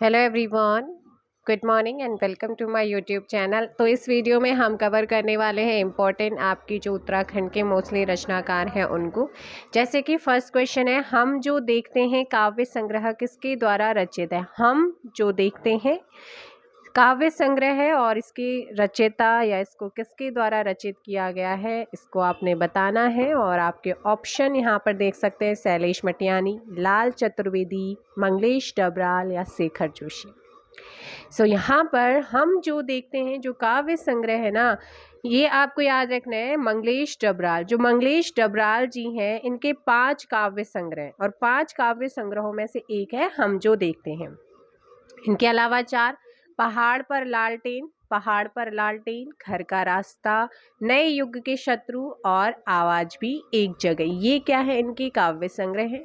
Hello everyone, good morning and welcome to my YouTube channel. तो इस video में हम कवर करने वाले हैं इम्पोर्टेंट आपकी जो उत्तराखंड के मोस्टली रचनाकार हैं उनको। जैसे कि फर्स्ट क्वेश्चन है, हम जो देखते हैं काव्य संग्रह किसके द्वारा रचित है। हम जो देखते हैं काव्य संग्रह है और इसकी रचयिता या इसको किसके द्वारा रचित किया गया है इसको आपने बताना है। और आपके ऑप्शन यहाँ पर देख सकते हैं, शैलेश मटियानी, लाल चतुर्वेदी, मंगलेश डबराल या शेखर जोशी। सो यहाँ पर हम जो देखते हैं जो काव्य संग्रह है ना, ये आपको याद रखना है मंगलेश डबराल। जो मंगलेश डबराल जी हैं इनके 5 काव्य संग्रह और 5 काव्य संग्रहों में से एक है हम जो देखते हैं। इनके अलावा 4 पहाड़ पर लालटेन, पहाड़ पर लालटेन, घर का रास्ता, नए युग के शत्रु और आवाज भी एक जगह, ये क्या है इनकी काव्य संग्रह है।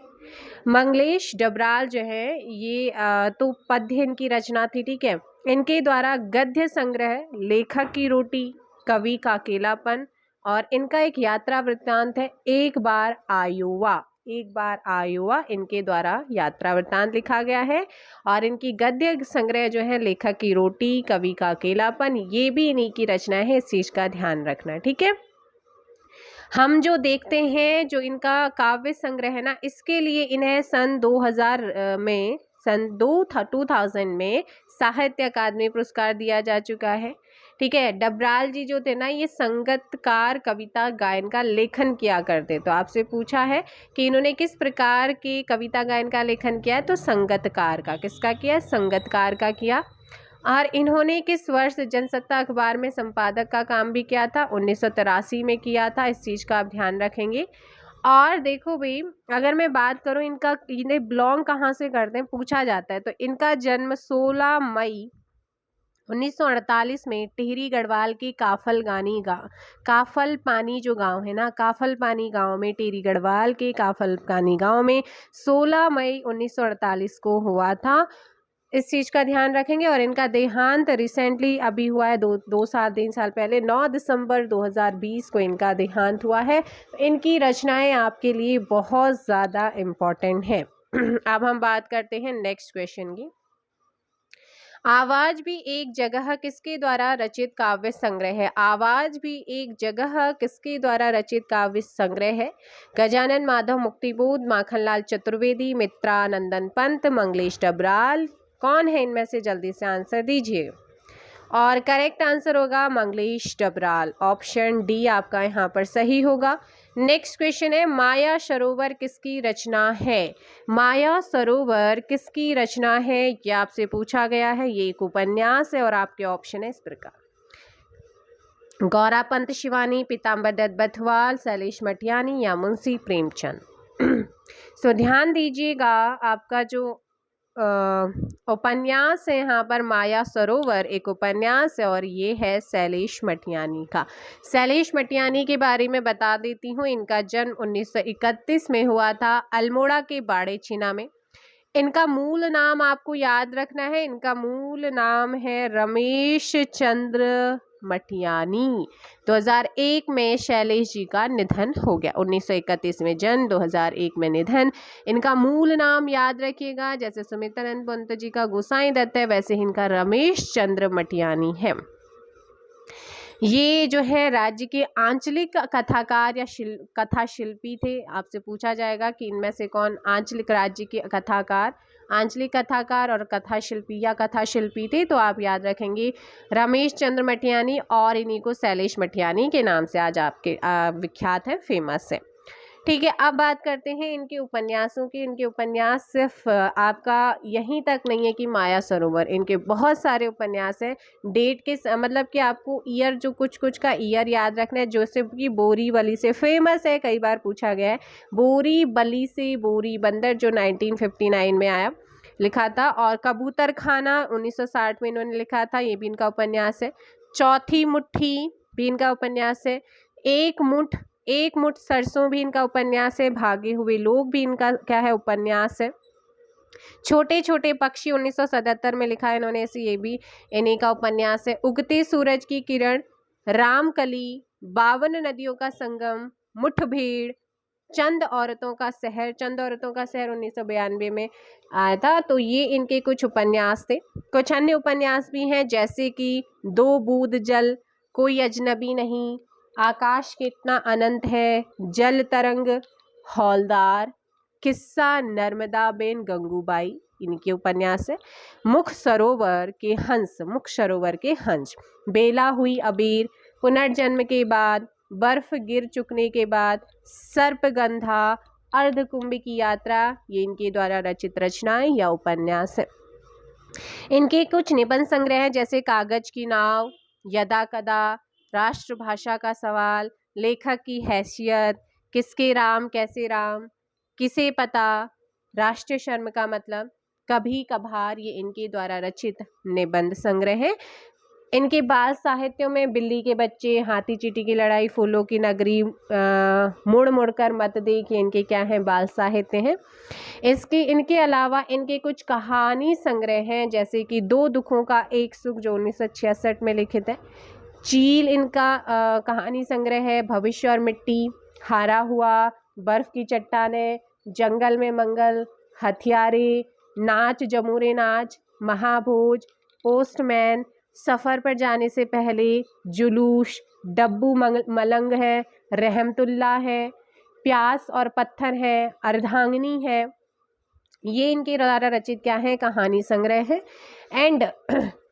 मंगलेश डबराल जो है ये तो पद्य इनकी रचना थी, ठीक है। इनके द्वारा गद्य संग्रह, लेखक की रोटी, कवि का अकेलापन और इनका एक यात्रा वृत्तांत है एक बार आयोवा। एक बार आयोवा इनके द्वारा यात्रा वृत्तांत लिखा गया है। और इनकी गद्य संग्रह जो है लेखक की रोटी, कवि का अकेलापन, ये भी इन्हीं की रचना है, इस चीज का ध्यान रखना, ठीक है। हम जो देखते हैं जो इनका काव्य संग्रह है ना, इसके लिए इन्हें सन 2000 में सन 2000 में साहित्य अकादमी पुरस्कार दिया जा चुका है, ठीक है। डबराल जी जो थे ना, ये संगतकार कविता गायन का लेखन किया करते। तो आपसे पूछा है कि इन्होंने किस प्रकार के कविता गायन का लेखन किया है, तो संगतकार का। किसका किया? संगतकार का किया। और इन्होंने किस वर्ष जनसत्ता अखबार में संपादक का काम भी किया था? 1983 में किया था, इस चीज़ का आप ध्यान रखेंगे। और देखो भाई, अगर मैं बात करूं इनका, इन्हें बिलोंग कहाँ से करते हैं पूछा जाता है, तो इनका जन्म 16 मई 1948 में टिहरी गढ़वाल की काफल पानी जो गांव है ना, काफल पानी गांव में, टिहरी गढ़वाल के काफल पानी गांव में 16 मई 1948 को हुआ था, इस चीज़ का ध्यान रखेंगे। और इनका देहांत रिसेंटली अभी हुआ है, 3 साल पहले 9 दिसंबर 2020 को इनका देहांत हुआ है। इनकी रचनाएं आपके लिए बहुत ज़्यादा इम्पोर्टेंट हैं। अब हम बात करते हैं नेक्स्ट क्वेश्चन की। आवाज भी एक जगह किसके द्वारा रचित काव्य संग्रह है? आवाज भी एक जगह किसके द्वारा रचित काव्य संग्रह है? गजानन माधव मुक्तिबोध, माखनलाल चतुर्वेदी, मित्रानंदन पंत, मंगलेश डबराल, कौन है इनमें से? जल्दी से आंसर दीजिए। और करेक्ट आंसर होगा मंगलेश डबराल, ऑप्शन डी आपका यहाँ पर सही होगा। नेक्स्ट क्वेश्चन है, माया सरोवर किसकी रचना है? माया सरोवर किसकी रचना है, ये आपसे पूछा गया है। ये एक उपन्यास है और आपके ऑप्शन है इस प्रकार: गौरा पंत शिवानी, पीताम्बर दत्त बथवाल, शैलेश मटियानी या मुंशी प्रेमचंद। सो ध्यान दीजिएगा, आपका जो उपन्यास है यहाँ पर माया सरोवर एक उपन्यास है और ये है शैलेश मटियानी का। शैलेश मटियानी के बारे में बता देती हूँ, इनका जन्म 1931 में हुआ था, अल्मोड़ा के बाड़ेछिना में। इनका मूल नाम आपको याद रखना है, इनका मूल नाम है रमेश चंद्र मटियानी। 2001 में शैलेश जी का निधन हो गया, 1931 में जन्म, 2001 में निधन। इनका मूल नाम याद रखिएगा, जैसे सुमित्रानंद पंत जी का गोसाई दत्त है, वैसे इनका रमेश चंद्र मटियानी है। ये जो है राज्य के आंचलिक कथाकार या कथा शिल्पी थे। आपसे पूछा जाएगा कि इनमें से कौन आंचलिक राज्य के कथाकार, आंचलिक कथाकार और कथा शिल्पी या कथा शिल्पी थे, तो आप याद रखेंगे रमेश चंद्र मटियानी, और इन्हीं को शैलेश मटियानी के नाम से आज आपके विख्यात है, फेमस है, ठीक है। अब बात करते हैं इनके उपन्यासों की। इनके उपन्यास सिर्फ आपका यहीं तक नहीं है कि माया सरोवर, इनके बहुत सारे उपन्यास हैं। डेट के मतलब कि आपको ईयर, जो कुछ कुछ का ईयर याद रखना है। जोसेफ की बोरीवली से फेमस है, कई बार पूछा गया है, बोरीवली से बोरी बंदर, जो 1959 में आया, लिखा था। और कबूतर खाना 1960 में इन्होंने लिखा था, ये भी इनका उपन्यास है। चौथी मुट्ठी भी इनका उपन्यास है। एक मुठ सरसों भी इनका उपन्यास है। भागे हुए लोग भी इनका क्या है, उपन्यास है। छोटे छोटे पक्षी 1977 में लिखा है इन्होंने, ऐसे ये भी इन्हीं का उपन्यास है। उगते सूरज की किरण, रामकली, 52 नदियों का संगम, मुठभेड़, चंद औरतों का शहर, चंद औरतों का शहर 1992 में आया था। तो ये इनके कुछ उपन्यास थे। कुछ अन्य उपन्यास भी हैं जैसे कि दो बूंद जल, कोई अजनबी नहीं, आकाश कितना अनंत है, जल तरंग, हौलदार, किस्सा नर्मदा बेन गंगूबाई, इनके उपन्यास है। मुख सरोवर के हंस, मुख सरोवर के हंस, बेला हुई अबीर, पुनर्जन्म के बाद, बर्फ गिर चुकने के बाद, सर्पगंधा, अर्धकुंभ की यात्रा, ये इनके द्वारा रचित रचनाएं या उपन्यास है। इनके कुछ निबंध संग्रह हैं जैसे कागज की नाव, यदा कदा, राष्ट्रभाषा का सवाल, लेखक की हैसियत, किसके राम कैसे राम, किसे पता, राष्ट्रीय शर्म का मतलब, कभी कभार, ये इनके द्वारा रचित निबंध संग्रह है। इनके बाल साहित्यों में बिल्ली के बच्चे, हाथी चींटी की लड़ाई, फूलों की नगरी, मुड़ मुड़कर मत देख, ये इनके क्या हैं, बाल साहित्य हैं। इनके अलावा इनके कुछ कहानी संग्रह हैं जैसे कि दो दुखों का एक सुख, जो 1966 में लिखित है। चील इनका कहानी संग्रह है। भविष्य और मिट्टी, हारा हुआ, बर्फ की चट्टानें, जंगल में मंगल, हथियारे, नाच जमूरे नाच, महाभोज, पोस्टमैन, सफ़र पर जाने से पहले, जुलूस, डब्बू मलंग है, रहमतुल्ला है, प्यास और पत्थर है, अर्धांगिनी है, ये इनके द्वारा रचित क्या है, कहानी संग्रह है। एंड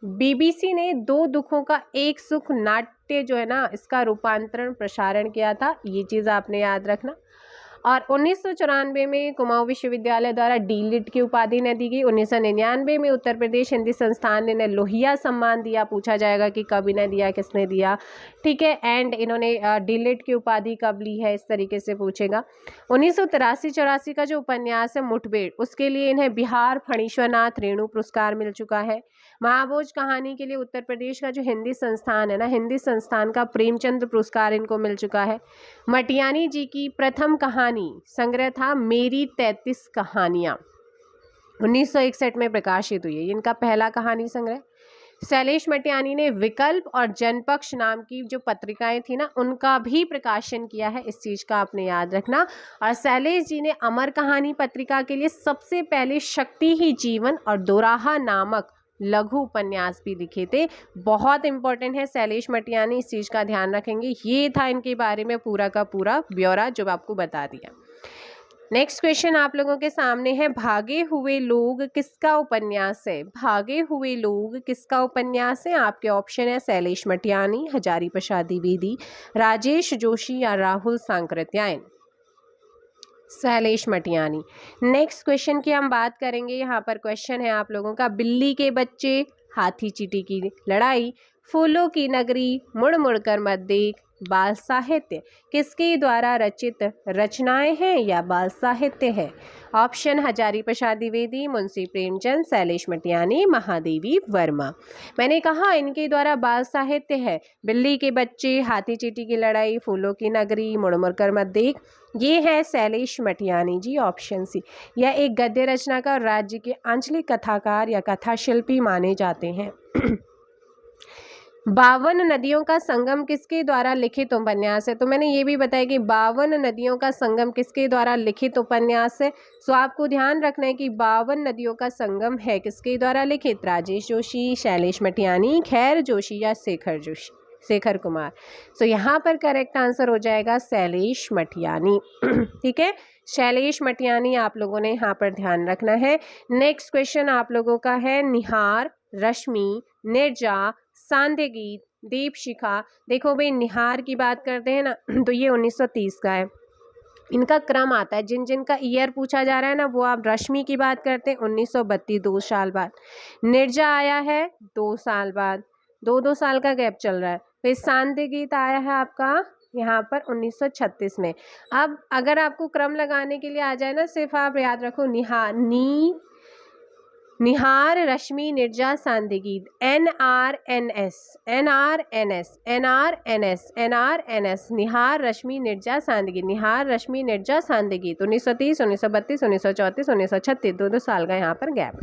बीबीसी ने दो दुखों का एक सुख नाट्य जो है ना, इसका रूपांतरण प्रसारण किया था, ये चीज़ आपने याद रखना। और 1994 में कुमाऊं विश्वविद्यालय द्वारा डी.लिट की उपाधि ने दी गई। 1999 में उत्तर प्रदेश हिंदी संस्थान ने इन्हें लोहिया सम्मान दिया। पूछा जाएगा कि कब इन्हें दिया, किसने दिया, ठीक है। एंड इन्होंने डी.लिट की उपाधि कब ली है, इस तरीके से पूछेगा। 1983-84 का जो उपन्यास है मुठभेड़, उसके लिए इन्हें बिहार फणीश्वरनाथ रेणु पुरस्कार मिल चुका है। महाभोज कहानी के लिए उत्तर प्रदेश का जो हिंदी संस्थान है ना, हिंदी संस्थान का प्रेमचंद पुरस्कार इनको मिल चुका है। मटियानी जी की प्रथम कहानी संग्रह था मेरी 33 कहानियां, 1961 में प्रकाशित हुई है, इनका पहला कहानी संग्रह। शैलेश मटियानी ने विकल्प और जनपक्ष नाम की जो पत्रिकाएं थी ना, उनका भी प्रकाशन किया है, इस चीज का आपने याद रखना। और शैलेश जी ने अमर कहानी पत्रिका के लिए सबसे पहले शक्ति ही जीवन और दोराहा नामक लघु उपन्यास भी लिखे थे। बहुत इंपॉर्टेंट है शैलेश मटियानी, इस चीज का ध्यान रखेंगे। ये था इनके बारे में पूरा का पूरा ब्यौरा जो आपको बता दिया। नेक्स्ट क्वेश्चन आप लोगों के सामने है, भागे हुए लोग किसका उपन्यास है? भागे हुए लोग किसका उपन्यास है? आपके ऑप्शन है शैलेश मटियानी, हजारी प्रसाद द्विवेदी, राजेश जोशी या राहुल सांकृत्यायन। शैलेश मटियानी। नेक्स्ट क्वेश्चन की हम बात करेंगे। यहाँ पर क्वेश्चन है आप लोगों का, बिल्ली के बच्चे, हाथी चींटी की लड़ाई, फूलों की नगरी, मुड़ मुड़कर मत देख, बाल साहित्य किसके द्वारा रचित रचनाएं हैं या बाल साहित्य है? ऑप्शन हजारी प्रसाद द्विवेदी, मुंशी प्रेमचंद, शैलेश मटियानी, महादेवी वर्मा। मैंने कहा इनके द्वारा बाल साहित्य है। बिल्ली के बच्चे, हाथी चींटी की लड़ाई, फूलों की नगरी, मुड़ मुड़कर मत देख, ये है शैलेश मटियानी जी, ऑप्शन सी। यह एक गद्य रचनाकार राज्य के आंचलिक कथाकार या कथा शिल्पी माने जाते हैं। 52 नदियों का संगम किसके द्वारा लिखित उपन्यास है? तो मैंने ये भी बताया कि 52 नदियों का संगम किसके द्वारा लिखित उपन्यास है। सो आपको ध्यान रखना है कि 52 नदियों का संगम है किसके द्वारा लिखित, राजेश जोशी, शैलेश मटियानी, खैर जोशी या शेखर कुमार। सो यहाँ पर करेक्ट आंसर हो जाएगा शैलेश मटियानी। ठीक है, शैलेश मटियानी आप लोगों ने यहाँ पर ध्यान रखना है। नेक्स्ट क्वेश्चन आप लोगों का है, निहार, रश्मि, निर्जा, सांध्य गीत, दीपशिखा। देखो भाई, निहार की बात करते हैं ना, तो ये 1930 का है। इनका क्रम आता है, जिन जिन का ईयर पूछा जा रहा है ना, वो आप रश्मि की बात करते हैं 1932, 2 साल बाद। निर्जा आया है 2 साल बाद, 2 साल का गैप चल रहा है। फिर सांध्य गीत आया है आपका यहाँ पर 1936 में। अब अगर आपको क्रम लगाने के लिए आ जाए ना, सिर्फ आप याद रखो निहार, रश्मि, निर्जा, सांध्य गीत, NRNS, निहार, रश्मि, निर्जा, सांध्य गीत, निहार, रश्मि, निर्जा, सांध्य गीत, 1930, 1932, 1934, 1936, 2 साल का यहाँ पर गैप।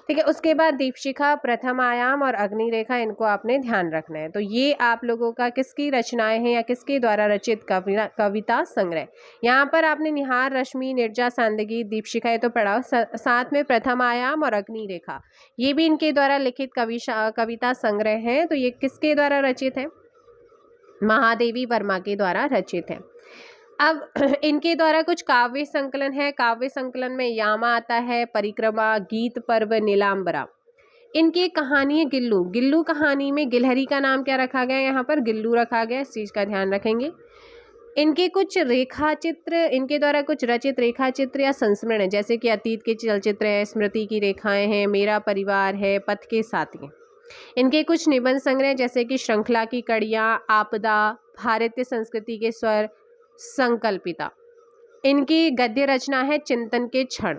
ठीक है। उसके बाद दीपशिखा, प्रथम आयाम और अग्नि रेखा, इनको आपने ध्यान रखना है। तो ये आप लोगों का किसकी रचनाएं हैं या किसके द्वारा रचित कविता संग्रह। यहाँ पर आपने निहार, रश्मि, निर्जा, सांदगी, दीपशिखा ये तो पढ़ा, साथ में प्रथम आयाम और अग्नि रेखा ये भी इनके द्वारा लिखित कविता संग्रह है। तो ये किसके द्वारा रचित है? महादेवी वर्मा के द्वारा रचित है। अब इनके द्वारा कुछ काव्य संकलन है। काव्य संकलन में यामा आता है, परिक्रमा, गीत पर्व, नीलांबरा। इनकी कहानी है गिल्लू। गिल्लू कहानी में गिलहरी का नाम क्या रखा गया? यहाँ पर गिल्लू रखा गया, इस चीज का ध्यान रखेंगे। इनके कुछ रेखा चित्र, इनके द्वारा कुछ रचित रेखा चित्र या संस्मरण है, जैसे कि अतीत के चलचित्र है, स्मृति की रेखाएं हैं, मेरा परिवार है, पथ के साथी। इनके कुछ निबंध संग्रह जैसे कि श्रृंखला की कड़ियाँ, आपदा, भारतीय संस्कृति के स्वर, संकल्पिता। इनकी गद्य रचना है चिंतन के क्षण।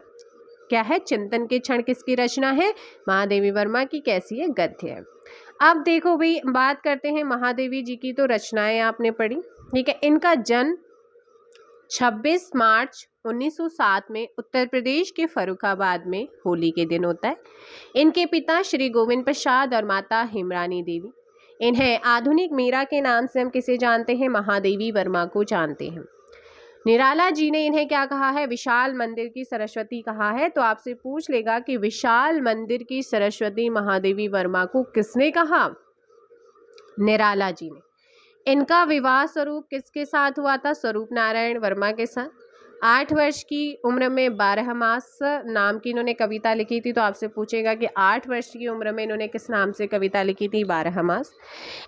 क्या है? चिंतन के क्षण किसकी रचना है? महादेवी वर्मा की। कैसी है? गद्य है। अब देखो भाई, बात करते हैं महादेवी जी की। तो रचनाएं आपने पढ़ी, ठीक है। इनका जन्म 26 मार्च 1907 में उत्तर प्रदेश के फर्रुखाबाद में होली के दिन होता है। इनके पिता श्री गोविंद प्रसाद और माता हेमरानी देवी। इन्हें आधुनिक मीरा के नाम से हम किसे जानते हैं? महादेवी वर्मा को जानते हैं। निराला जी ने इन्हें क्या कहा है? विशाल मंदिर की सरस्वती कहा है। तो आपसे पूछ लेगा कि विशाल मंदिर की सरस्वती महादेवी वर्मा को किसने कहा? निराला जी ने। इनका विवाह स्वरूप किसके साथ हुआ था? स्वरूप नारायण वर्मा के साथ। 8 वर्ष की उम्र में 12 मास नाम की इन्होंने कविता लिखी थी। तो आपसे पूछेगा कि 8 वर्ष की उम्र में इन्होंने किस नाम से कविता लिखी थी? 12 मास।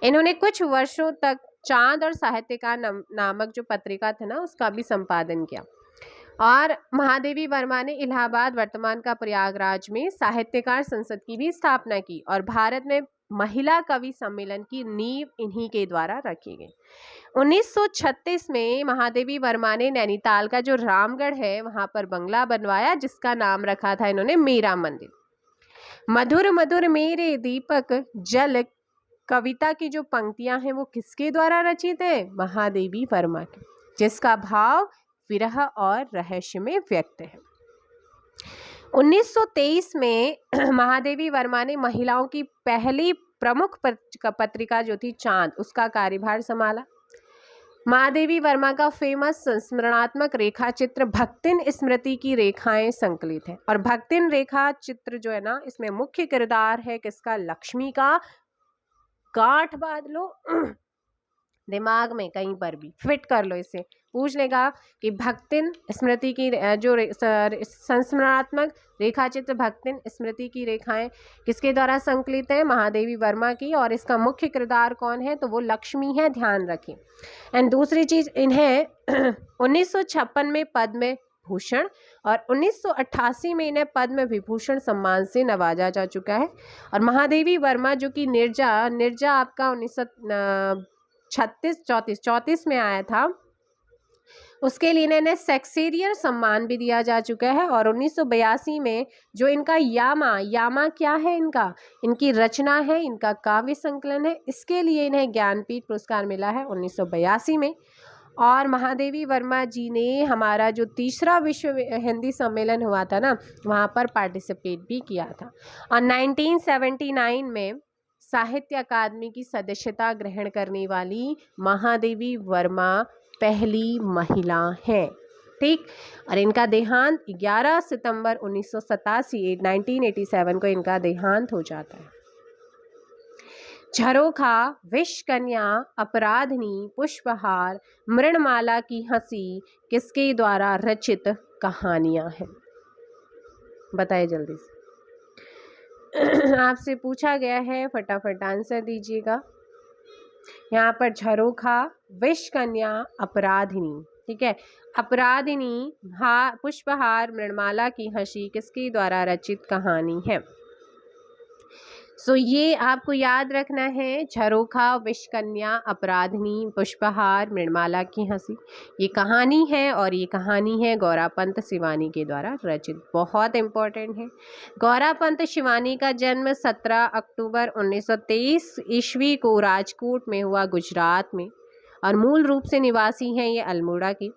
इन्होंने कुछ वर्षों तक चांद और साहित्यकार नामक जो पत्रिका थी ना, उसका भी संपादन किया। और महादेवी वर्मा ने इलाहाबाद, वर्तमान का प्रयागराज में साहित्यकार संसद की भी स्थापना की और भारत में महिला कवि सम्मेलन की नींव इन्हीं के द्वारा रखी गई। 1936 में महादेवी वर्मा ने नैनीताल का जो रामगढ़ है वहां पर बंगला बनवाया, जिसका नाम रखा था इन्होंने मीरा मंदिर। मधुर मधुर मेरे दीपक जल कविता की जो पंक्तियां हैं वो किसके द्वारा रचित है? महादेवी वर्मा के, जिसका भाव विरह और रहस्य में व्यक्त है। 1923 में महादेवी वर्मा ने महिलाओं की पहली प्रमुख पत्रिका जो थी चांद, उसका कार्यभार संभाला। महादेवी वर्मा का फेमस संस्मरणात्मक रेखा चित्र भक्तिन स्मृति की रेखाएं संकलित है। और भक्तिन रेखा चित्र जो है ना, इसमें मुख्य किरदार है किसका? लक्ष्मी का। गांठ बांध लो दिमाग में, कहीं पर भी फिट कर लो इसे। पूछ लेगा कि भक्तिन स्मृति की जो संस्मरणात्मक रेखा चित्र भक्तिन स्मृति की रेखाएं किसके द्वारा संकलित है? महादेवी वर्मा की। और इसका मुख्य किरदार कौन है? तो वो लक्ष्मी है, ध्यान रखें। एंड दूसरी चीज, इन्हें 1956 में पद्म भूषण और 1988 में इन्हें पद्म विभूषण सम्मान से नवाजा जा चुका है। और महादेवी वर्मा जो कि निर्जा आपका 1934 में आया था, उसके लिए इन्हें सेक्सेरियर सम्मान भी दिया जा चुका है। और 1982 में जो इनका यामा क्या है? इनकी रचना है, इनका काव्य संकलन है, इसके लिए इन्हें ज्ञानपीठ पुरस्कार मिला है 1982 में। और महादेवी वर्मा जी ने हमारा जो तीसरा विश्व हिंदी सम्मेलन हुआ था ना, वहाँ पर पार्टिसिपेट भी किया था। और 1979 में साहित्य अकादमी की सदस्यता ग्रहण करने वाली महादेवी वर्मा पहली महिला है, ठीक। और इनका देहांत 11 सितंबर 1987 को इनका देहांत हो जाता है। झरोखा, विषकन्या, अपराधनी, पुष्पहार, मृणमाला की हंसी किसके द्वारा रचित कहानियां हैं? बताइए जल्दी से। आपसे पूछा गया है, फटाफट आंसर दीजिएगा। यहाँ पर झरोखा, विषकन्या, अपराधिनी, ठीक है। अपराधिनी, पुष्पहार, मृणमाला की हंसी किसके द्वारा रचित कहानी है? सो ये आपको याद रखना है, झरोखा, विषकन्या, अपराधिनी, पुष्पहार, मृणमाला की हंसी, ये कहानी है। और ये कहानी है गौरापंत शिवानी के द्वारा रचित। बहुत इंपॉर्टेंट है। गौरापंत शिवानी का जन्म 17 अक्टूबर 1923 ईस्वी को राजकोट में हुआ, गुजरात में। और मूल रूप से निवासी हैं ये अल्मोड़ा की।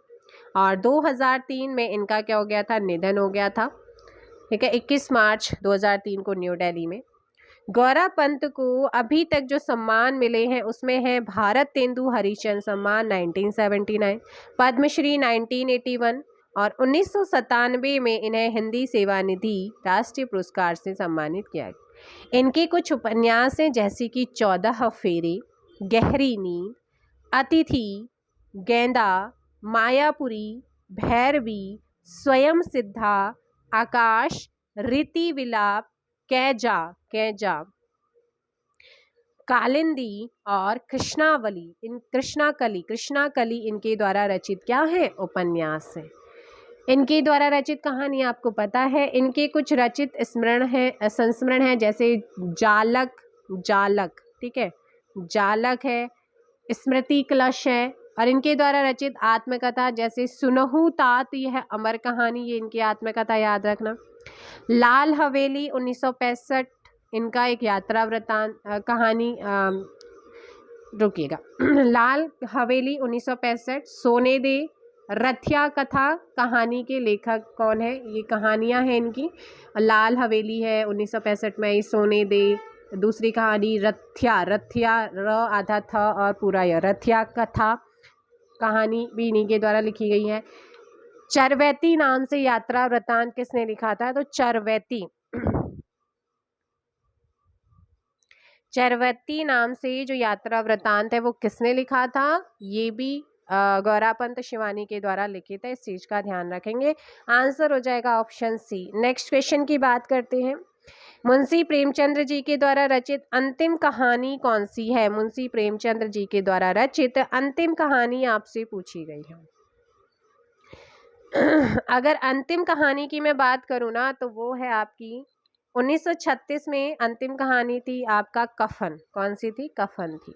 और 2003 में इनका क्या हो गया था? निधन हो गया था। ठीक है, 21 मार्च 2003 को न्यू दिल्ली में। गौरा पंत को अभी तक जो सम्मान मिले हैं उसमें है भारत तेंदु हरिचंद सम्मान 1979, पद्मश्री 1981 और 1997 में इन्हें हिंदी सेवा निधि राष्ट्रीय पुरस्कार से सम्मानित किया गया। इनके कुछ उपन्यास हैं जैसे कि 14 फेरे, गहरी नींद, अतिथि, गेंदा, मायापुरी, भैरवी, स्वयं सिद्धा, आकाश, रीति विलाप, कैजा कैजा, कालिंदी और कृष्णाकली इनके द्वारा रचित क्या है? उपन्यास है। इनके द्वारा रचित कहानी आपको पता है। इनके कुछ रचित संस्मरण है जैसे जालक, ठीक है, जालक है, स्मृति कलश है, और इनके द्वारा रचित आत्मकथा जैसे सुनहु तात, यह अमर कहानी, ये इनकी आत्मकथा याद रखना। लाल हवेली 1965 इनका एक यात्रा वृत्तांत कहानी, रुकिएगा लाल हवेली 1965, सोने दे, रथिया कथा कहानी के लेखक कौन है? ये कहानियां हैं इनकी। लाल हवेली है 1965 में, सोने दे, दूसरी कहानी रथिया र आधा था और पूरा यह रथिया कथा कहानी भी इन्हीं के द्वारा लिखी गई है। चरवैती नाम से यात्रा वृत्तांत किसने लिखा था? तो चरवैती नाम से जो यात्रा वृत्तांत है वो किसने लिखा था? ये भी गौरापंत शिवानी के द्वारा लिखित है। इस चीज का ध्यान रखेंगे। आंसर हो जाएगा ऑप्शन सी। नेक्स्ट क्वेश्चन की बात करते हैं। मुंशी प्रेमचंद्र जी के द्वारा रचित अंतिम कहानी कौन सी है? मुंशी प्रेमचंद्र जी के द्वारा रचित अंतिम कहानी आपसे पूछी गई है। अगर अंतिम कहानी की मैं बात करूँ ना तो वो है आपकी 1936 में अंतिम कहानी थी आपका कफन। कौन सी थी? कफन थी।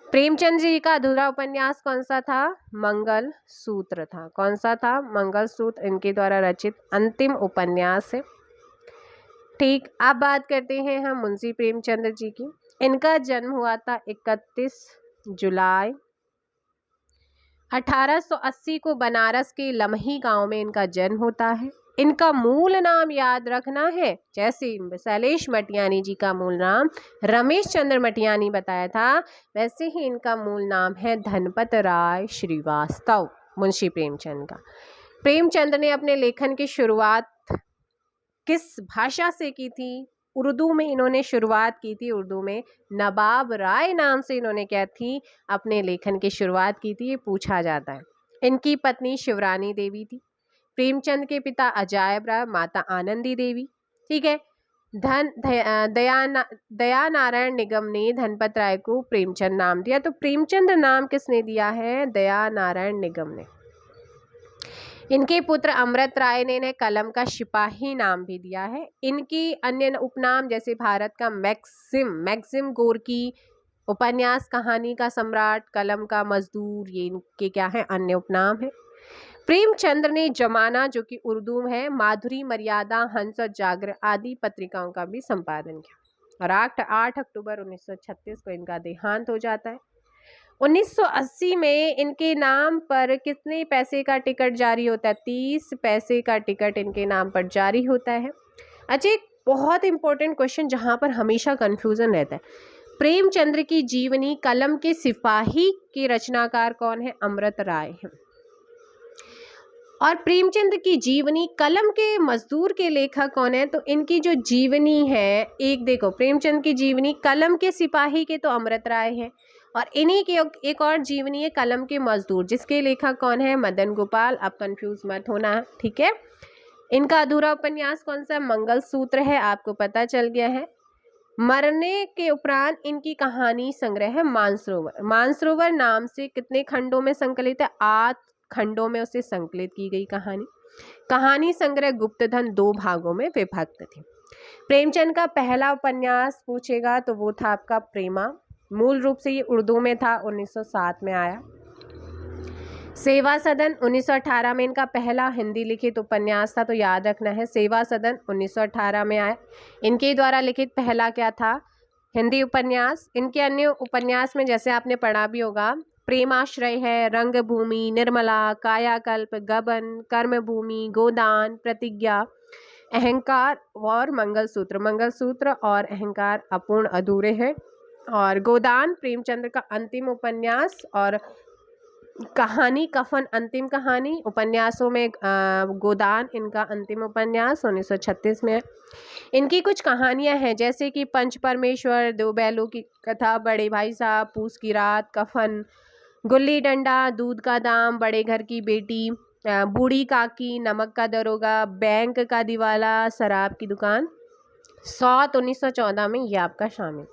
प्रेमचंद जी का अधूरा उपन्यास कौन सा था? मंगल सूत्र था। कौन सा था? मंगल सूत्र इनके द्वारा रचित अंतिम उपन्यास है। ठीक, अब बात करते हैं हम मुंशी प्रेमचंद्र जी की। इनका जन्म हुआ था 31 जुलाई 1880 को बनारस के लम्ही गांव में इनका जन्म होता है। इनका मूल नाम याद रखना है, जैसे शैलेश मटियानी जी का मूल नाम रमेश चंद्र मटियानी बताया था, वैसे ही इनका मूल नाम है धनपत राय श्रीवास्तव, मुंशी प्रेमचंद का। प्रेमचंद ने अपने लेखन की शुरुआत किस भाषा से की थी? उर्दू में इन्होंने शुरुआत की थी। उर्दू में नवाब राय नाम से इन्होंने क्या थी? अपने लेखन की शुरुआत की थी, ये पूछा जाता है। इनकी पत्नी शिवरानी देवी थी। प्रेमचंद के पिता अजायब राय, माता आनंदी देवी। ठीक है। दया नारायण निगम ने धनपत राय को प्रेमचंद नाम दिया। तो प्रेमचंद नाम किसने दिया है? दया नारायण निगम ने। इनके पुत्र अमृत राय ने इन्हें कलम का सिपाही नाम भी दिया है। इनकी अन्य उपनाम जैसे भारत का मैक्सिम गोरकी, उपन्यास कहानी का सम्राट, कलम का मजदूर, ये इनके क्या है? अन्य उपनाम है। प्रेमचंद्र ने जमाना जो कि उर्दू है, माधुरी, मर्यादा, हंस और जागरण आदि पत्रिकाओं का भी संपादन किया। और 8 अक्टूबर 1936 को इनका देहांत हो जाता है। 1980 में इनके नाम पर कितने पैसे का टिकट जारी होता है? 30 पैसे का टिकट इनके नाम पर जारी होता है। अच्छा, एक बहुत इंपॉर्टेंट क्वेश्चन जहां पर हमेशा कंफ्यूजन रहता है, प्रेमचंद्र की जीवनी कलम के सिपाही के रचनाकार कौन है? अमृत राय है। और प्रेमचंद्र की जीवनी कलम के मजदूर के लेखक कौन है? तो इनकी जो जीवनी है, एक देखो, प्रेमचंद की जीवनी कलम के सिपाही के तो अमृत राय है, और इन्हीं की एक और जीवनी है कलम के मजदूर, जिसके लेखक कौन है? मदन गोपाल। अब कंफ्यूज मत होना, ठीक है। इनका अधूरा उपन्यास कौन सा? मंगल सूत्र है, आपको पता चल गया है। मरने के उपरांत इनकी कहानी संग्रह है मानसरोवर। मानसरोवर नाम से कितने खंडों में संकलित है? 8 खंडों में उसे संकलित की गई कहानी संग्रह गुप्तधन 2 भागों में विभक्त थी। प्रेमचंद का पहला उपन्यास पूछेगा तो वो था आपका प्रेमा। मूल रूप से ये उर्दू में था, 1907 में आया। सेवा सदन 1918 में इनका पहला हिंदी लिखित उपन्यास था, तो याद रखना है सेवा सदन 1918 में आया। इनके द्वारा लिखित पहला क्या था? हिंदी उपन्यास। इनके अन्य उपन्यास में जैसे आपने पढ़ा भी होगा, प्रेमाश्रय है, रंगभूमि, निर्मला, कायाकल्प, गबन, कर्मभूमि, गोदान, प्रतिज्ञा, अहंकार और मंगलसूत्र, मंगलसूत्र और अहंकार अपूर्ण अधूरे हैं। और गोदान प्रेमचंद्र का अंतिम उपन्यास और कहानी कफन अंतिम कहानी, उपन्यासों में गोदान इनका अंतिम उपन्यास 1936 में है। इनकी कुछ कहानियां हैं जैसे कि पंच परमेश्वर, दो बैलों की कथा, बड़े भाई साहब, पूस की रात, कफन, गुल्ली डंडा, दूध का दाम, बड़े घर की बेटी, बूढ़ी काकी, नमक का दरोगा, बैंक का दिवाला, शराब की दुकान, सौत 1914 में ये आपका शामिल।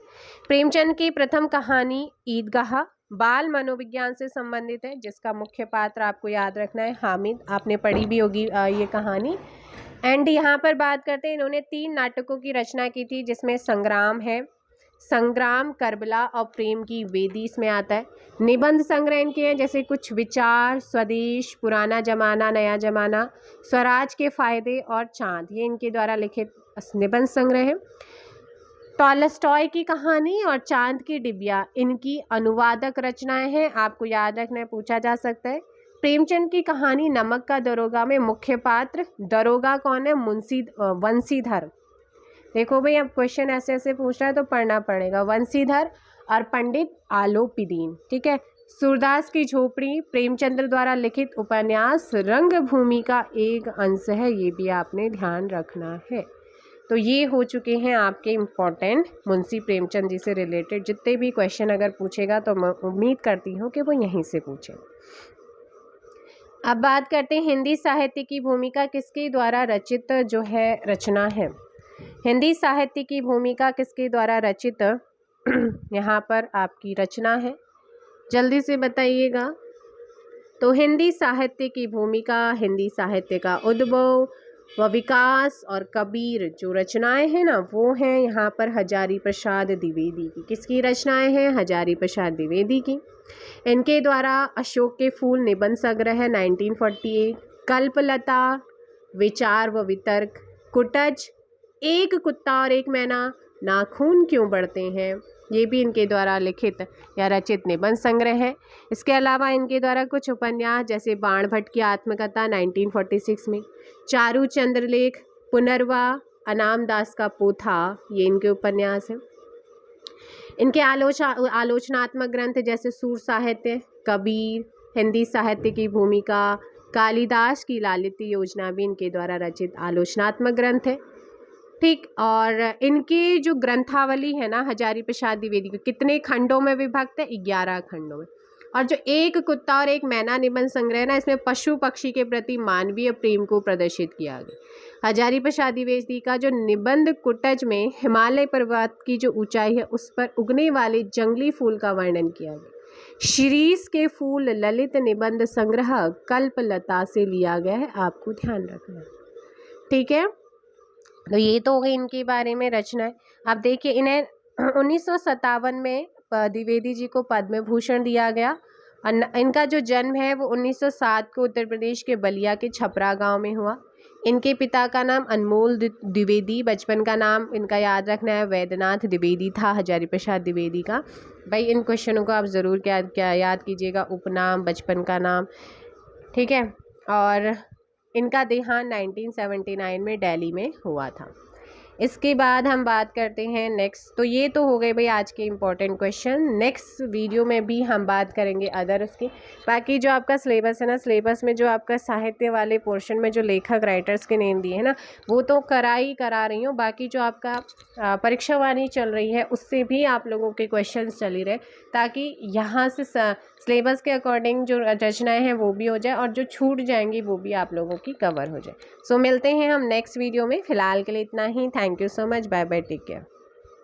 प्रेमचंद की प्रथम कहानी ईदगाह बाल मनोविज्ञान से संबंधित है, जिसका मुख्य पात्र आपको याद रखना है हामिद, आपने पढ़ी भी होगी ये कहानी। एंड यहाँ पर बात करते हैं, इन्होंने 3 नाटकों की रचना की थी, जिसमें संग्राम है, संग्राम, करबला और प्रेम की वेदी इसमें आता है। निबंध संग्रह इनके हैं जैसे कुछ विचार, स्वदेश, पुराना जमाना, नया जमाना, स्वराज के फायदे और चांद, ये इनके द्वारा लिखित निबंध संग्रह है। टॉलस्टॉय की कहानी और चांद की डिबिया इनकी अनुवादक रचनाएं हैं, आपको याद रखना है, पूछा जा सकता है। प्रेमचंद की कहानी नमक का दरोगा में मुख्य पात्र दरोगा कौन है? वंशीधर। देखो भाई, अब क्वेश्चन ऐसे ऐसे पूछ रहा है तो पढ़ना पड़ेगा। वंशीधर और पंडित आलोपीदीन, ठीक है। सूरदास की झोपड़ी प्रेमचंद्र द्वारा लिखित उपन्यास रंगभूमि का एक अंश है, ये भी आपने ध्यान रखना है। तो ये हो चुके हैं आपके इम्पोर्टेंट मुंशी प्रेमचंद जी से रिलेटेड जितने भी क्वेश्चन अगर पूछेगा तो मैं उम्मीद करती हूँ कि वो यहीं से पूछे। अब बात करते हैं हिंदी साहित्य की भूमिका किसके द्वारा रचित जो है रचना है। हिंदी साहित्य की भूमिका किसके द्वारा रचित यहाँ पर आपकी रचना है, जल्दी से बताइएगा। तो हिंदी साहित्य की भूमिका, हिंदी साहित्य का उद्भव व विकास और कबीर जो रचनाएं हैं ना, वो हैं यहाँ पर हजारी प्रसाद द्विवेदी की। किसकी रचनाएं हैं? हजारी प्रसाद द्विवेदी की। इनके द्वारा अशोक के फूल निबंध संग्रह है 1948, कल्पलता, विचार व वितर्क, कुटज, एक कुत्ता और एक मैना, नाखून क्यों बढ़ते हैं, ये भी इनके द्वारा लिखित या रचित निबंध संग्रह है। इसके अलावा इनके द्वारा कुछ उपन्यास जैसे बाण भट्ट की आत्मकथा 1946 में, चारू चंद्रलेख, पुनर्वा, अनाम दास का पोथा, ये इनके उपन्यास हैं। इनके आलोचनात्मक ग्रंथ जैसे सूर साहित्य, कबीर, हिंदी साहित्य की भूमिका, कालिदास की लालित्य योजना भी इनके द्वारा रचित आलोचनात्मक ग्रंथ है, ठीक। और इनकी जो ग्रंथावली है ना हजारी प्रसाद द्विवेदी की, कितने खंडों में विभक्त है? 11 खंडों में। और जो एक कुत्ता और एक मैना निबंध संग्रह ना, इसमें पशु पक्षी के प्रति मानवीय प्रेम को प्रदर्शित किया गया। हजारी प्रसाद द्विवेदी का जो निबंध कुटज में हिमालय पर्वत की जो ऊंचाई है उस पर उगने वाले जंगली फूल का वर्णन किया गया। शीरीष के फूल ललित निबंध संग्रह कल्पलता से लिया गया है, आपको ध्यान रखना है, ठीक है। तो ये तो हो गई इनके बारे में रचना है। अब देखिए, इन्हें 1957 में द्विवेदी जी को पद्म भूषण दिया गया। इनका जो जन्म है वो 1907 को उत्तर प्रदेश के बलिया के छपरा गांव में हुआ। इनके पिता का नाम अनमोल द्विवेदी, बचपन का नाम इनका याद रखना है वैद्यनाथ द्विवेदी था, हजारी प्रसाद द्विवेदी का। भाई इन क्वेश्चनों को आप ज़रूर क्या याद कीजिएगा, उपनाम, बचपन का नाम, ठीक है। और इनका देहांत 1979 में दिल्ली में हुआ था। इसके बाद हम बात करते हैं नेक्स्ट। तो ये तो हो गए भाई आज के इम्पोर्टेंट क्वेश्चन। नेक्स्ट वीडियो में भी हम बात करेंगे अदर्स की। बाकी जो आपका सिलेबस है ना, सिलेबस में जो आपका साहित्य वाले पोर्शन में जो लेखक राइटर्स के नेम दिए हैं ना, वो तो करा रही हूँ। बाकी जो आपका परीक्षा वाणी चल रही है उससे भी आप लोगों के क्वेश्चन चल ही रहे, ताकि यहाँ से सिलेबस के अकॉर्डिंग जो रचनाएँ हैं वो भी हो जाए और जो छूट जाएंगी वो भी आप लोगों की कवर हो जाए। सो मिलते हैं हम नेक्स्ट वीडियो में। फ़िलहाल के लिए इतना ही। Thank you so much. Bye bye, take care.